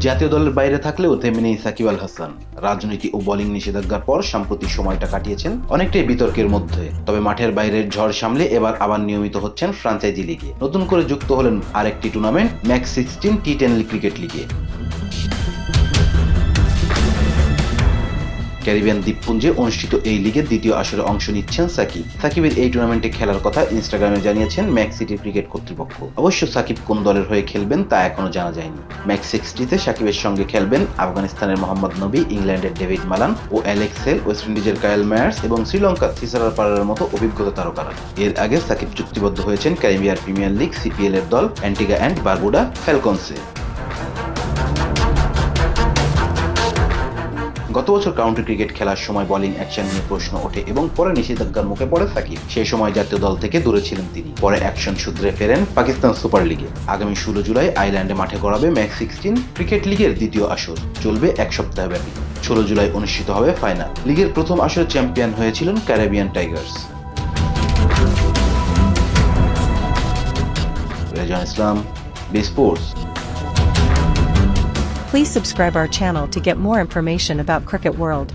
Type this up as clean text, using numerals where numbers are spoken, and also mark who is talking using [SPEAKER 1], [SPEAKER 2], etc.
[SPEAKER 1] জাতীয় দলের বাইরে থাকলেও তেমনি নেই সাকিব আল হাসান। রাজনীতি ও বোলিং নিষেধাজ্ঞার পর সাম্প্রতিক সময়টা কাটিয়েছেন অনেকটাই বিতর্কের মধ্যে। তবে মাঠের বাইরের ঝড় সামলে এবার আবার নিয়মিত হচ্ছেন ফ্রাঞ্চাইজি লিগে। নতুন করে যুক্ত হলেন আরেকটি টুর্নামেন্ট, ম্যাক্স 16 টি10 ক্রিকেট লিগে। ক্যারিবিয়ান দ্বীপপুঞ্জে অনুষ্ঠিত এই লিগের দ্বিতীয় আসরে অংশ নিচ্ছেন সাকিব। সাকিবের এই টুর্নামেন্টে খেলার কথা ইনস্টাগ্রামে জানিয়েছেন ম্যাক্স সিটি ক্রিকেট কর্তৃপক্ষ। অবশ্য সাকিব কোন দলের হয়ে খেলবেন তা এখনো জানা যায়নি। ম্যাক্স 60-তে সাকিবের সঙ্গে খেলবেন আফগানিস্তানের মোহাম্মদ নবী, ইংল্যান্ডের ডেভিড মালান ও অ্যালেক্স হেল, ওয়েস্ট ইন্ডিজের কায়েল মায়ার্স এবং শ্রীলঙ্কার থিসারা পারার মতো অভিজ্ঞতা তারকারা। এর আগে সাকিব চুক্তিবদ্ধ হয়েছেন ক্যারিবিয়ান প্রিমিয়ার লিগ সিপিএল এর দল অ্যান্টিগা অ্যান্ড বারবুডা ফ্যালকনসে। গত বছর কাউন্টি ক্রিকেট খেলার সময় বোলিং অ্যাকশন নিয়ে প্রশ্ন ওঠে এবং পরে নিষেধাজ্ঞার মুখে পড়ে সাকিব। সেই সময় জাতীয় দল থেকে দূরে ছিলেন তিনি। পরে অ্যাকশন সূত্রে ফেরেন পাকিস্তান সুপার লিগে। আগামী 16 জুলাই আইল্যান্ডে মাঠে গড়াবে ম্যাক্স 16 ক্রিকেট লিগের দ্বিতীয় আসর। চলবে এক সপ্তাহ ব্যাপী। 16 জুলাই অনুষ্ঠিত হবে ফাইনাল। লিগের প্রথম আসরে চ্যাম্পিয়ন হয়েছিলেন Caribbean Tigers. Rezan Islam, B Sports.
[SPEAKER 2] Please subscribe our channel to get more information about Cricket World.